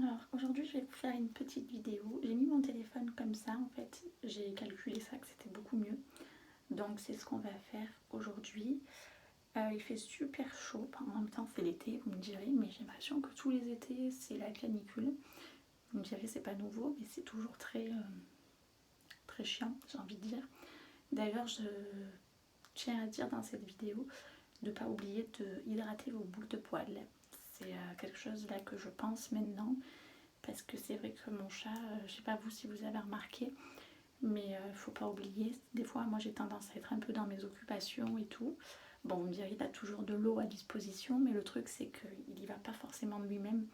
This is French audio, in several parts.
Alors aujourd'hui je vais vous faire une petite vidéo. J'ai mis mon téléphone comme ça en fait. J'ai calculé ça que c'était beaucoup mieux. Donc c'est ce qu'on va faire aujourd'hui. Il fait super chaud. En même temps c'est l'été, vous me direz, mais j'ai l'impression que tous les étés c'est la canicule. Vous me direz c'est pas nouveau, mais c'est toujours très chiant, j'ai envie de dire. D'ailleurs je tiens à dire dans cette vidéo de ne pas oublier de hydrater vos boucles de poils. C'est quelque chose là que je pense maintenant. Parce que c'est vrai que mon chat, je sais pas vous si vous avez remarqué, mais faut pas oublier, des fois moi j'ai tendance à être un peu dans mes occupations et tout. Bon, vous me direz il a toujours de l'eau à disposition, mais le truc c'est qu'il y va pas forcément de lui-même.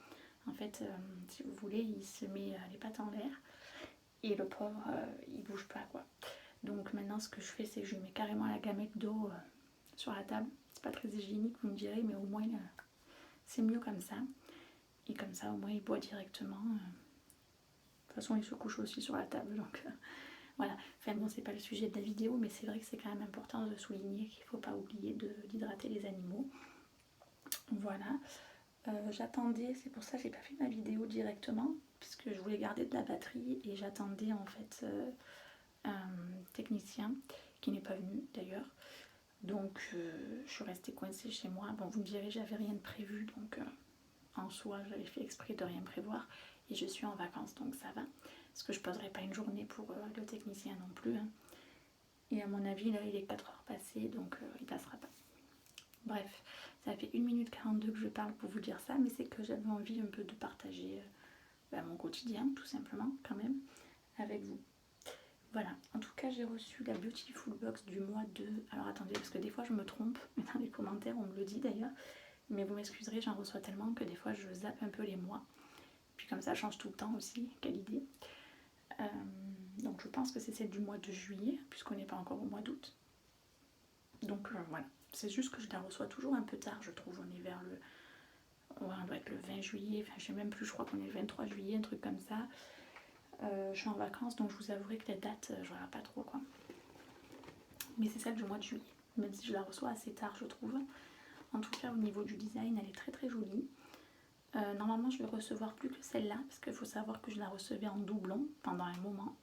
En fait, si vous voulez, il se met les pattes en l'air et le pauvre il bouge pas quoi. Donc maintenant ce que je fais c'est que je lui mets carrément la gamelle d'eau sur la table. C'est pas très hygiénique vous me direz, mais au moins c'est mieux comme ça. Et comme ça au moins il boit directement. De toute façon il se couche aussi sur la table donc voilà. Enfin bon c'est pas le sujet de la vidéo, mais c'est vrai que c'est quand même important de souligner qu'il faut pas oublier d'hydrater les animaux. Voilà. J'attendais, c'est pour ça que j'ai pas fait ma vidéo directement, puisque je voulais garder de la batterie et j'attendais en fait un technicien qui n'est pas venu d'ailleurs. Donc je suis restée coincée chez moi. Bon vous me direz j'avais rien de prévu, donc en soi j'avais fait exprès de rien prévoir et je suis en vacances donc ça va. Parce que je poserai pas une journée pour le technicien non plus. Hein. Et à mon avis là il est 4 heures passées donc il passera pas. Bref, ça fait 1 minute 42 que je parle pour vous dire ça, mais c'est que j'avais envie un peu de partager mon quotidien tout simplement quand même avec vous. Voilà, en tout cas j'ai reçu la Beautiful Box du mois de... Alors attendez, parce que des fois je me trompe, mais dans les commentaires on me le dit d'ailleurs. Mais vous m'excuserez, j'en reçois tellement que des fois je zappe un peu les mois. Puis comme ça change tout le temps aussi, quelle idée. Donc je pense que c'est celle du mois de juillet, puisqu'on n'est pas encore au mois d'août. Donc voilà, c'est juste que je la reçois toujours un peu tard, je trouve. On est vers le... Ouais, on doit être le 20 juillet, enfin je sais même plus, je crois qu'on est le 23 juillet, un truc comme ça. Je suis en vacances, donc je vous avouerai que les dates, je regarde pas trop quoi. Mais c'est celle du mois de juillet, même si je la reçois assez tard, je trouve. En tout cas, au niveau du design, elle est très jolie. Normalement, je vais recevoir plus que celle-là, parce qu'il faut savoir que je la recevais en doublon pendant un moment.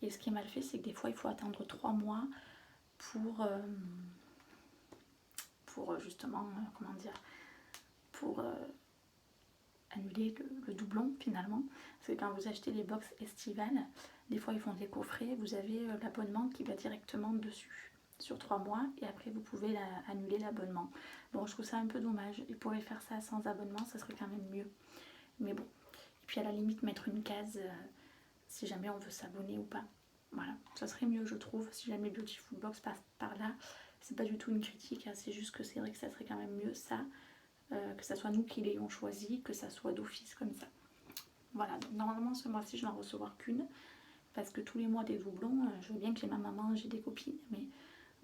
Et ce qui est mal fait, c'est que des fois, il faut attendre 3 mois pour justement, comment dire, pour annuler le doublon finalement. Parce que quand vous achetez les box estivales, des fois ils font des coffrets, vous avez l'abonnement qui va directement dessus sur 3 mois et après vous pouvez annuler l'abonnement. Bon, je trouve ça un peu dommage, ils pourraient faire ça sans abonnement, ça serait quand même mieux. Mais bon, et puis à la limite mettre une case si jamais on veut s'abonner ou pas. Voilà, ça serait mieux je trouve, si jamais Beautiful Box passe par là. C'est pas du tout une critique, hein, c'est juste que c'est vrai que ça serait quand même mieux ça, que ça soit nous qui l'ayons choisi, que ça soit d'office comme ça. Voilà, donc normalement ce mois-ci je vais en recevoir qu'une, parce que tous les mois des doublons, je veux bien que j'ai ma maman, j'ai des copines, mais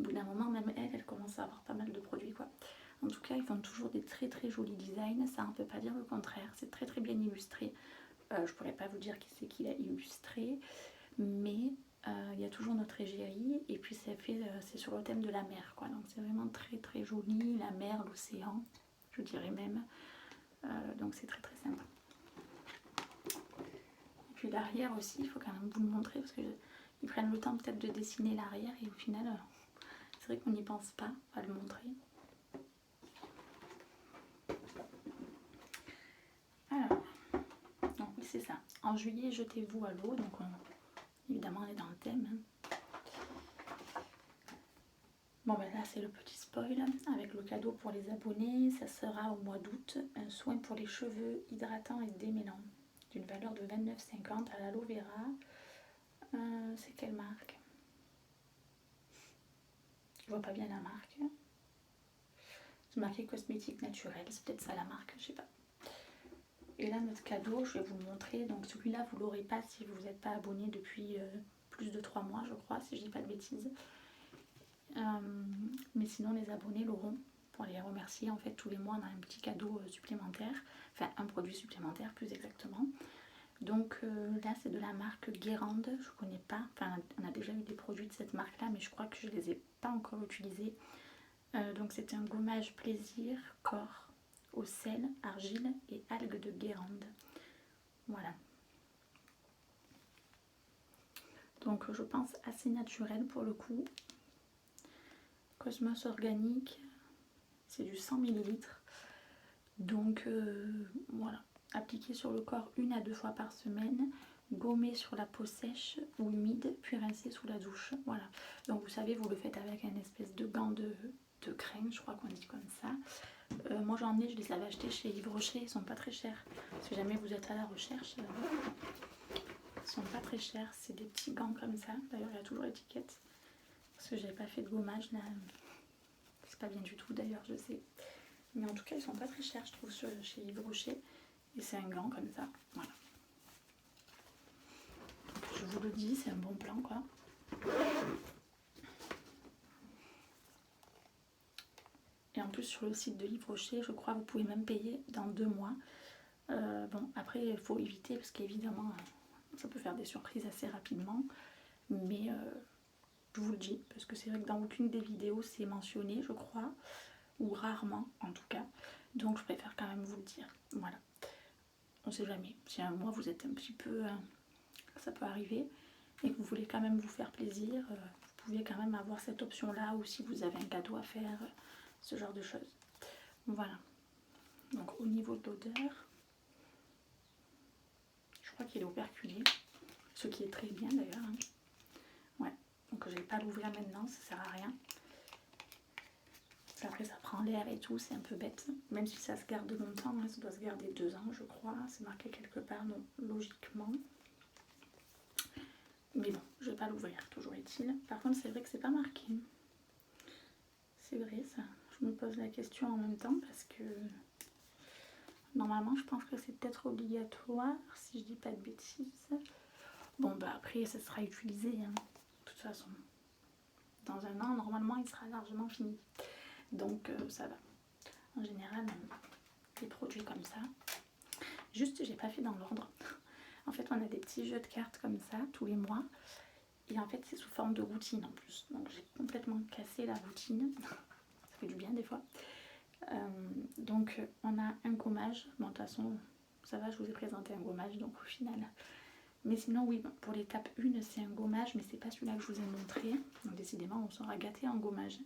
au bout d'un moment, même elle commence à avoir pas mal de produits quoi. En tout cas, ils font toujours des très jolis designs, ça on peut pas dire le contraire, c'est très bien illustré. Je pourrais pas vous dire qui c'est qui l'a illustré, mais il y a toujours notre égérie, et puis c'est sur le thème de la mer quoi, donc c'est vraiment très joli, la mer, l'océan, je dirais même, donc c'est très sympa. Et puis l'arrière aussi, il faut quand même vous le montrer, parce qu'ils prennent le temps peut-être de dessiner l'arrière, et au final, c'est vrai qu'on n'y pense pas à le montrer. Alors, donc oui c'est ça, en juillet jetez-vous à l'eau, donc évidemment on est dans le thème. Hein. Bon ben là c'est le petit spoil, avec le cadeau pour les abonnés, ça sera au mois d'août, un soin pour les cheveux hydratant et démêlant, d'une valeur de 29,50 à l'aloe vera. C'est quelle marque? Je vois pas bien la marque. C'est marqué cosmétique naturel, c'est peut-être ça la marque, je sais pas. Et là notre cadeau, je vais vous le montrer, donc celui-là vous l'aurez pas si vous n'êtes pas abonné depuis plus de 3 mois je crois, si je dis pas de bêtises. Mais sinon les abonnés l'auront, pour les remercier. En fait tous les mois on a un petit cadeau supplémentaire, enfin un produit supplémentaire plus exactement. Donc là c'est de la marque Guérande, je connais pas, enfin on a déjà eu des produits de cette marque là, mais je crois que je les ai pas encore utilisés. Donc c'est un gommage plaisir corps au sel, argile et algues de Guérande. Voilà. Donc je pense assez naturel pour le coup. Cosmos organique, c'est du 100 ml. Donc voilà, appliquer sur le corps 1 à 2 fois par semaine, gommer sur la peau sèche ou humide, puis rincer sous la douche. Voilà, donc vous savez, vous le faites avec un espèce de gant de crème, je crois qu'on dit comme ça. Moi j'en ai, je les avais achetés chez Yves Rocher, ils sont pas très chers. Si jamais vous êtes à la recherche, ils sont pas très chers, c'est des petits gants comme ça. D'ailleurs il y a toujours l'étiquette, parce que j'avais pas fait de gommage là. C'est pas bien du tout d'ailleurs, je sais. Mais en tout cas, ils sont pas très chers, je trouve, chez Yves Rocher. Et c'est un gant comme ça. Voilà. Donc, je vous le dis, c'est un bon plan, quoi. Et en plus, sur le site de Yves Rocher, je crois que vous pouvez même payer dans 2 mois. Bon, après, il faut éviter, parce qu'évidemment, ça peut faire des surprises assez rapidement. Mais je vous le dis, parce que c'est vrai que dans aucune des vidéos, c'est mentionné, je crois. Ou rarement, en tout cas. Donc, je préfère quand même vous le dire. Voilà. On sait jamais. Si un mois vous êtes un petit peu, ça peut arriver, et que vous voulez quand même vous faire plaisir, vous pouvez quand même avoir cette option là, ou si vous avez un cadeau à faire, ce genre de choses. Voilà. Donc au niveau de l'odeur, je crois qu'il est operculé, ce qui est très bien d'ailleurs. Hein. Ouais. Donc je vais pas l'ouvrir maintenant, ça sert à rien. Après ça prend l'air et tout, c'est un peu bête. Même si ça se garde longtemps, hein, ça doit se garder 2 ans je crois. C'est marqué quelque part, donc logiquement. Mais bon, je vais pas l'ouvrir, toujours est-il. Par contre, c'est vrai que c'est pas marqué. C'est vrai ça. Je me pose la question en même temps parce que normalement, je pense que c'est peut-être obligatoire, si je dis pas de bêtises. Bon, bah après, ça sera utilisé, hein, de toute façon. Dans 1 an, normalement, il sera largement fini. Donc, ça va. En général, les produits comme ça. Juste, j'ai pas fait dans l'ordre. En fait, on a des petits jeux de cartes comme ça, tous les mois. Et en fait, c'est sous forme de routine en plus. Donc, j'ai complètement cassé la routine. Ça fait du bien des fois. Donc, on a un gommage. Bon, de toute façon, ça va, je vous ai présenté un gommage. Donc, au final. Mais sinon, oui, pour l'étape 1, c'est un gommage. Mais c'est pas celui-là que je vous ai montré. Donc, décidément, on sera gâté en gommage.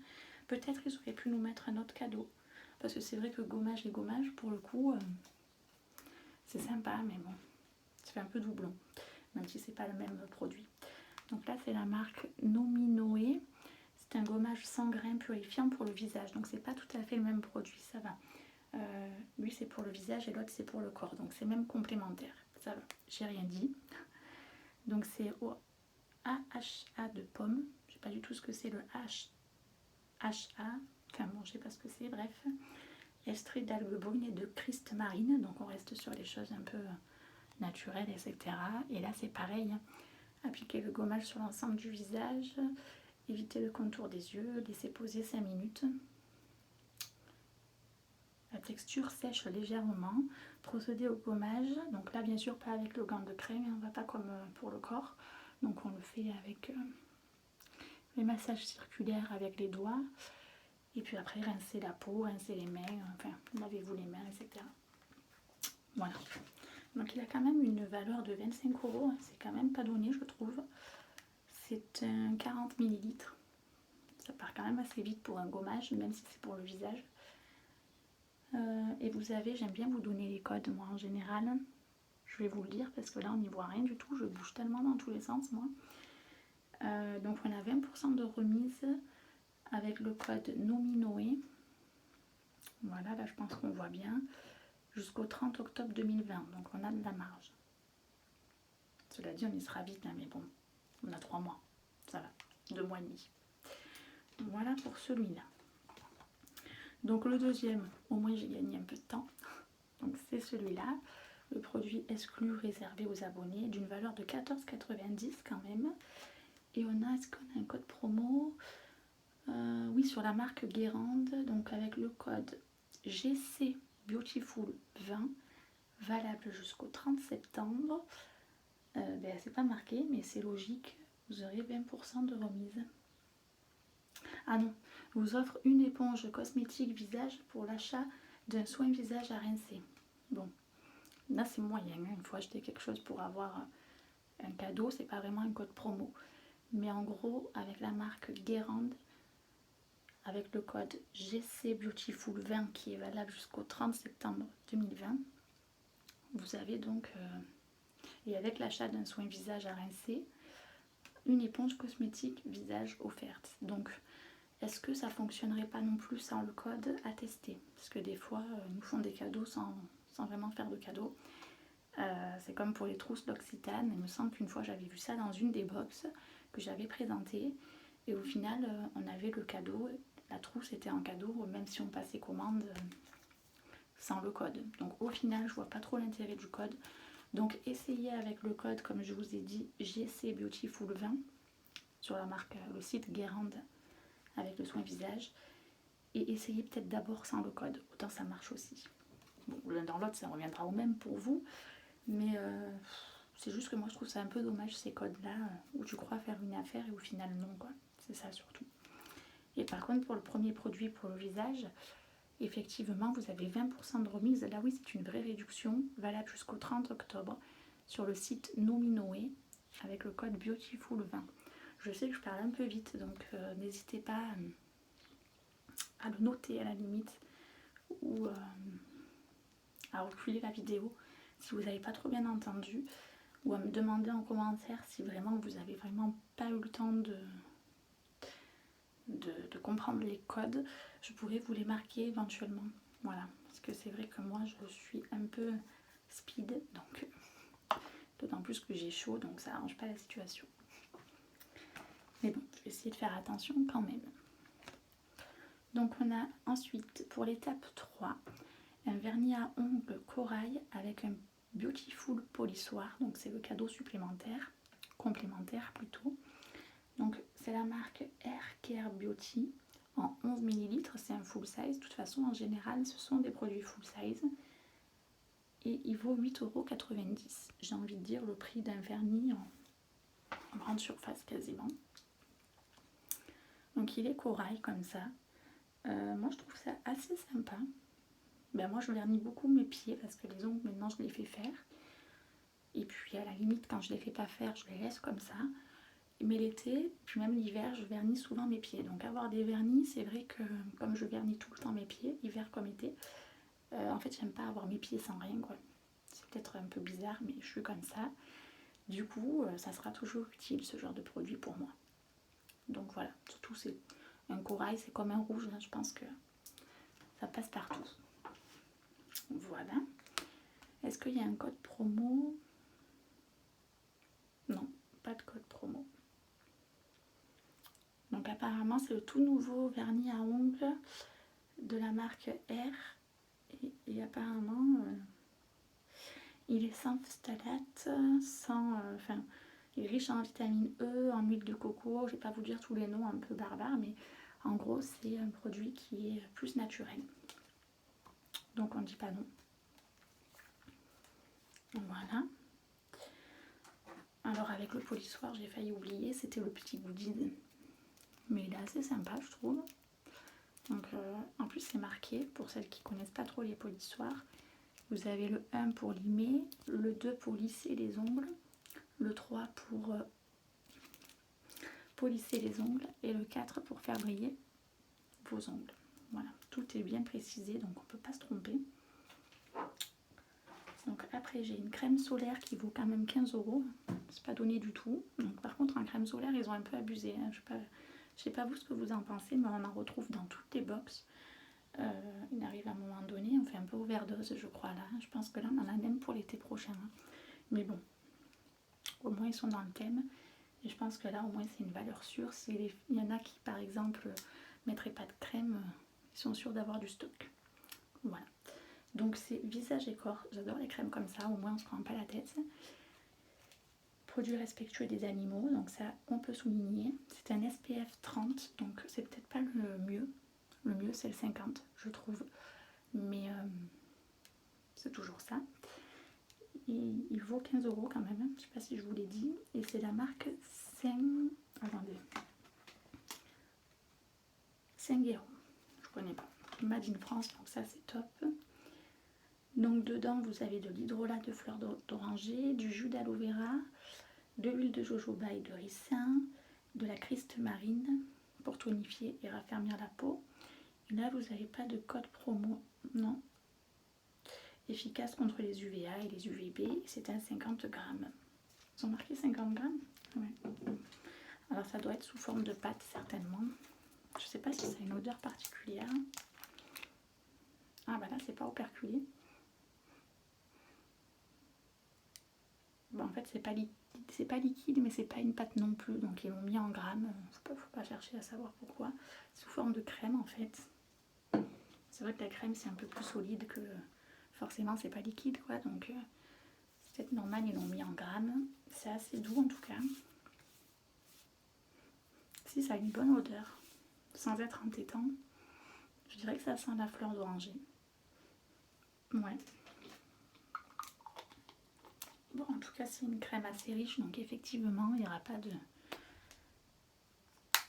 Peut-être qu'ils auraient pu nous mettre un autre cadeau. Parce que c'est vrai que gommage et gommage, pour le coup, c'est sympa. Mais bon, ça fait un peu doublon. Même si c'est pas le même produit. Donc là, c'est la marque Nominoe. C'est un gommage sans grains purifiant pour le visage. Donc c'est pas tout à fait le même produit, ça va. Lui, c'est pour le visage et l'autre, c'est pour le corps. Donc c'est même complémentaire. Ça va, j'ai rien dit. Donc c'est au AHA de pomme. Je sais pas du tout ce que c'est le HA. Enfin bon, je sais pas ce que c'est, bref. Extrait d'algues brunes et de christ marine. Donc on reste sur les choses un peu naturelles, etc. Et là, c'est pareil. Appliquer le gommage sur l'ensemble du visage, éviter le contour des yeux, laisser poser 5 minutes. La texture sèche légèrement, procéder au gommage. Donc là, bien sûr, pas avec le gant de crème, on ne va pas comme pour le corps. Donc on le fait avec les massages circulaires avec les doigts. Et puis après, rincer la peau, rincer les mains, enfin, lavez-vous les mains, etc. Voilà. Donc il a quand même une valeur de 25 €, c'est quand même pas donné, je trouve. C'est un 40 ml. Ça part quand même assez vite pour un gommage, même si c'est pour le visage. Et vous avez, j'aime bien vous donner les codes, moi en général. Je vais vous le dire parce que là on n'y voit rien du tout, je bouge tellement dans tous les sens moi. Donc on a 20% de remise avec le code Nominoe. Voilà, là je pense qu'on voit bien. Jusqu'au 30 octobre 2020, donc on a de la marge. Cela dit, on y sera vite, hein, mais bon, on a 3 mois, ça va, 2 mois et demi. Voilà pour celui-là. Donc le deuxième, au moins j'ai gagné un peu de temps. Donc c'est celui-là, le produit exclu réservé aux abonnés d'une valeur de 14,90 quand même. Et on a, est-ce qu'on a un code promo? Oui, sur la marque Guérande, donc avec le code GC Beautiful 20, valable jusqu'au 30 septembre. Ben, c'est pas marqué, mais c'est logique, vous aurez 20% de remise. Ah non, je vous offre une éponge cosmétique visage pour l'achat d'un soin visage à rincer. Bon, Là c'est moyen, hein. Une fois acheté quelque chose pour avoir un cadeau, c'est pas vraiment un code promo. Mais en gros, avec la marque Guérande, avec le code GC Beautiful 20 qui est valable jusqu'au 30 septembre 2020, vous avez donc, et avec l'achat d'un soin visage à rincer, une éponge cosmétique visage offerte. Donc, est-ce que ça fonctionnerait pas non plus sans le code à tester? Parce que des fois, ils nous font des cadeaux sans vraiment faire de cadeaux. C'est comme pour les trousses d'Occitane. Il me semble qu'une fois, j'avais vu ça dans une des box que j'avais présentées. Et au final, on avait le cadeau. La trousse était en cadeau, même si on passait commande sans le code. Donc au final, je vois pas trop l'intérêt du code. Donc essayez avec le code, comme je vous ai dit, GC Beautiful 20 sur la marque, le site Guérande avec le soin visage. Et essayez peut-être d'abord sans le code, autant ça marche aussi. Bon, l'un dans l'autre, ça reviendra au même pour vous. Mais c'est juste que moi je trouve ça un peu dommage ces codes-là, où tu crois faire une affaire et au final non, quoi. C'est ça surtout. Et par contre, pour le premier produit pour le visage, effectivement, vous avez 20% de remise. Là, oui, c'est une vraie réduction, valable jusqu'au 30 octobre, sur le site Nominoé, avec le code Beautiful20. Je sais que je parle un peu vite, donc n'hésitez pas à le noter à la limite, ou à reculer la vidéo si vous n'avez pas trop bien entendu, ou à me demander en commentaire si vraiment vous n'avez vraiment pas eu le temps de comprendre les codes. Je pourrais vous les marquer éventuellement. Voilà, parce que c'est vrai que moi je suis un peu speed, donc d'autant plus que j'ai chaud, donc ça arrange pas la situation. Mais bon, je vais essayer de faire attention quand même. Donc on a ensuite pour l'étape 3 un vernis à ongles corail avec un Beautiful Polissoir, donc c'est le cadeau supplémentaire, complémentaire plutôt. Donc c'est la marque Hair Care Beauty en 11 ml, c'est un full size. De toute façon en général ce sont des produits full size. Et il vaut 8,90 €. J'ai envie de dire le prix d'un vernis en grande surface quasiment. Donc il est corail comme ça. Moi je trouve ça assez sympa. Ben, moi je vernis beaucoup mes pieds parce que les ongles maintenant je les fais faire. Et puis à la limite quand je les fais pas faire je les laisse comme ça. Mais l'été, puis même l'hiver, je vernis souvent mes pieds. Donc avoir des vernis, c'est vrai que comme je vernis tout le temps mes pieds, hiver comme été, en fait j'aime pas avoir mes pieds sans rien, quoi. C'est peut-être un peu bizarre mais je suis comme ça. Du coup ça sera toujours utile ce genre de produit pour moi. Donc voilà, surtout c'est un corail, c'est comme un rouge, hein, je pense que ça passe partout. Voilà. Est-ce qu'il y a un code promo? Non, pas de code promo. Donc apparemment c'est le tout nouveau vernis à ongles de la marque R. Et apparemment il est sans phtalate, il est riche en vitamine E, en huile de coco. Je vais pas vous dire tous les noms un peu barbares, mais en gros c'est un produit qui est plus naturel. Donc on ne dit pas non. Voilà. Alors avec le polissoir, j'ai failli oublier, c'était le petit goodie. Mais il est assez sympa, je trouve. Donc en plus c'est marqué, pour celles qui connaissent pas trop les polissoirs. Vous avez le 1 pour limer, le 2 pour lisser les ongles, le 3 pour polisser les ongles et le 4 pour faire briller vos ongles. Voilà, tout est bien précisé, donc on ne peut pas se tromper. Donc après j'ai une crème solaire qui vaut quand même 15 €, c'est pas donné du tout. Donc par contre en crème solaire ils ont un peu abusé, hein. Je sais pas vous ce que vous en pensez, mais on en retrouve dans toutes les box. Il arrive à un moment donné, on fait un peu overdose je crois là. Je pense que là on en a même pour l'été prochain, hein. Mais bon, au moins ils sont dans le thème. Et je pense que là au moins c'est une valeur sûre. Il y en a qui par exemple mettraient pas de crème, ils sont sûrs d'avoir du stock. Voilà. Donc c'est visage et corps, j'adore les crèmes comme ça, au moins on se prend pas la tête. Produit respectueux des animaux, donc ça on peut souligner. C'est un SPF 30, donc c'est peut-être pas le mieux. Le mieux c'est le 50 je trouve, mais c'est toujours ça. Et il vaut 15 € quand même, je sais pas si je vous l'ai dit. Et c'est la marque Senguero, je connais pas. Made in France, donc ça c'est top. Donc dedans vous avez de l'hydrolat de fleurs d'oranger, du jus d'aloe vera, de l'huile de jojoba et de ricin, de la criste marine pour tonifier et raffermir la peau. Et là vous n'avez pas de code promo, non. Efficace contre les UVA et les UVB, c'est à 50 grammes. Ils ont marqué 50 grammes. Ouais. Alors ça doit être sous forme de pâte certainement. Je sais pas si ça a une odeur particulière. Ah bah là c'est pas operculé. Bon, en fait c'est pas liquide mais c'est pas une pâte non plus, donc ils l'ont mis en grammes. Faut pas chercher à savoir pourquoi. Sous forme de crème en fait. C'est vrai que la crème c'est un peu plus solide que forcément c'est pas liquide quoi, donc c'est peut-être normal, ils l'ont mis en grammes. C'est assez doux en tout cas. Si, ça a une bonne odeur sans être entêtant. Je dirais que ça sent la fleur d'oranger. Ouais. Bon, en tout cas, c'est une crème assez riche, donc effectivement, il n'y aura pas de...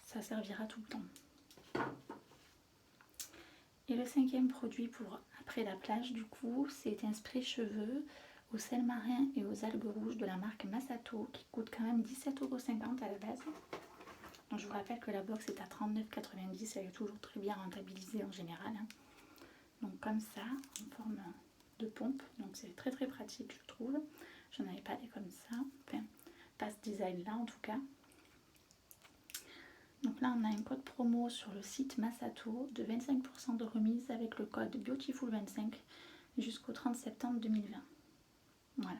Ça servira tout le temps. Et le 5e produit pour après la plage, du coup, c'est un spray cheveux au sel marin et aux algues rouges de la marque Masato, qui coûte quand même 17,50 € à la base. Donc, je vous rappelle que la box est à 39,90 €, elle est toujours très bien rentabilisée en général. Hein. Donc comme ça, en forme de pompe, donc c'est très très pratique je trouve. J'en avais pas des comme ça, enfin pas ce design là en tout cas. Donc là on a un code promo sur le site Masato de 25% de remise avec le code Beautiful25 jusqu'au 30 septembre 2020. Voilà.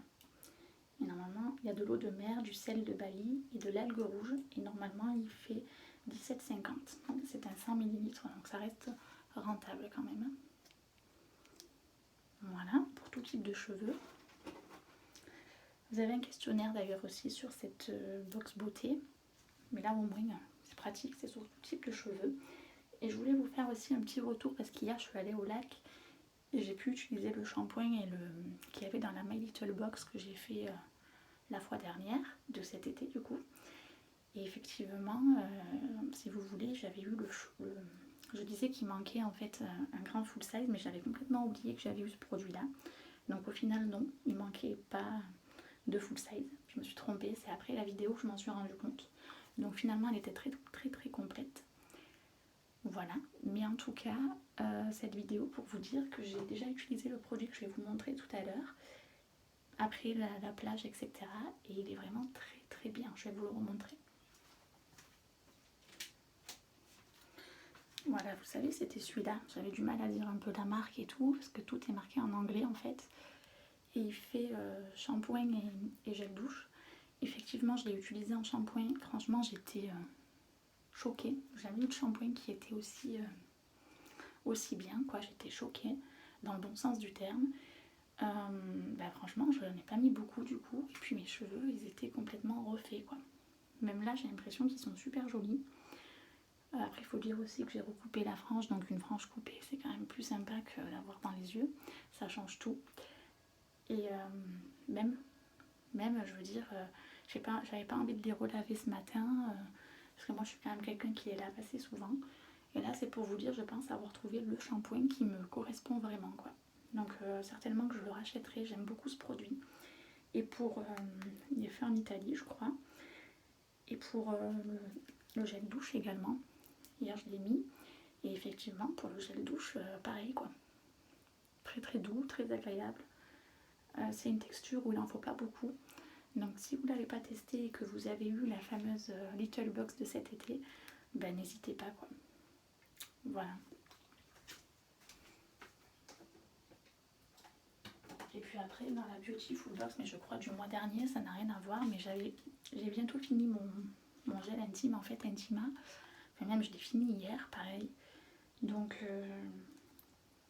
Et normalement il y a de l'eau de mer, du sel de Bali et de l'algue rouge et normalement il fait 17,50 €. Donc c'est un 100 ml donc ça reste rentable quand même. Voilà, pour tout type de cheveux. Vous avez un questionnaire d'ailleurs aussi sur cette box beauté. Mais là au moins c'est pratique, c'est sur tout type de cheveux. Et je voulais vous faire aussi un petit retour parce qu'hier je suis allée au lac et j'ai pu utiliser le shampoing qu'il y avait dans la My Little Box que j'ai fait la fois dernière, de cet été du coup. Et effectivement, si vous voulez, j'avais eu je disais qu'il manquait en fait un grand full size, mais j'avais complètement oublié que j'avais eu ce produit là. Donc au final non, il manquait pas de full size. Je me suis trompée, c'est après la vidéo que je m'en suis rendu compte. Donc finalement elle était très très très complète. Voilà, mais en tout cas, cette vidéo pour vous dire que j'ai déjà utilisé le produit que je vais vous montrer tout à l'heure, après la plage, etc. Et il est vraiment très très bien, je vais vous le remontrer. Voilà, vous savez, c'était celui-là. J'avais du mal à dire un peu la marque et tout, parce que tout est marqué en anglais en fait. Et il fait shampoing et gel douche. Effectivement, je l'ai utilisé en shampoing. Franchement, j'étais choquée. Jamais eu de shampoing qui était aussi bien, quoi. J'étais choquée, dans le bon sens du terme. Franchement, je n'en ai pas mis beaucoup du coup. Et puis mes cheveux, ils étaient complètement refaits, quoi. Même là, j'ai l'impression qu'ils sont super jolis. Après, il faut dire aussi que j'ai recoupé la frange, donc une frange coupée, c'est quand même plus sympa que d'avoir dans les yeux. Ça change tout. Et même, je veux dire, j'avais pas envie de les relaver ce matin, parce que moi, je suis quand même quelqu'un qui les lave assez souvent. Et là, c'est pour vous dire, je pense avoir trouvé le shampoing qui me correspond vraiment, quoi. Donc, certainement que je le rachèterai. J'aime beaucoup ce produit. Et il est fait en Italie, je crois. Et pour le gel douche également. Hier, je l'ai mis. Et effectivement, pour le gel douche, pareil, quoi. Très très doux, très agréable. C'est une texture où il n'en faut pas beaucoup. Donc, si vous ne l'avez pas testé et que vous avez eu la fameuse Little Box de cet été, ben n'hésitez pas, quoi. Voilà. Et puis après, dans la Beautiful Box, mais je crois du mois dernier, ça n'a rien à voir, mais j'ai bientôt fini mon gel intime, en fait, Intima. Enfin, même, je l'ai fini hier, pareil. Donc,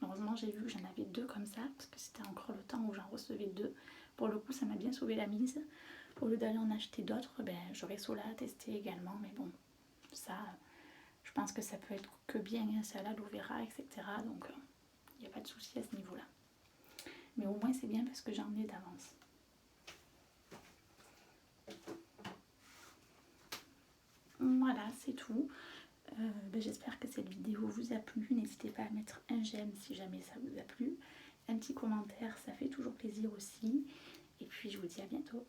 heureusement, j'ai vu que j'en avais 2 comme ça, parce que c'était encore le temps où j'en recevais 2. Pour le coup, ça m'a bien sauvé la mise. Au lieu d'aller en acheter d'autres, j'aurais ceux-là à tester également, mais bon, ça, je pense que ça peut être que bien, hein, ça l'aloe vera, etc. Donc, il n'y a pas de souci à ce niveau-là. Mais au moins, c'est bien parce que j'en ai d'avance. Voilà, c'est tout. J'espère que cette vidéo vous a plu. N'hésitez pas à mettre un j'aime si jamais ça vous a plu. un petit commentaire, ça fait toujours plaisir aussi. Et puis je vous dis à bientôt.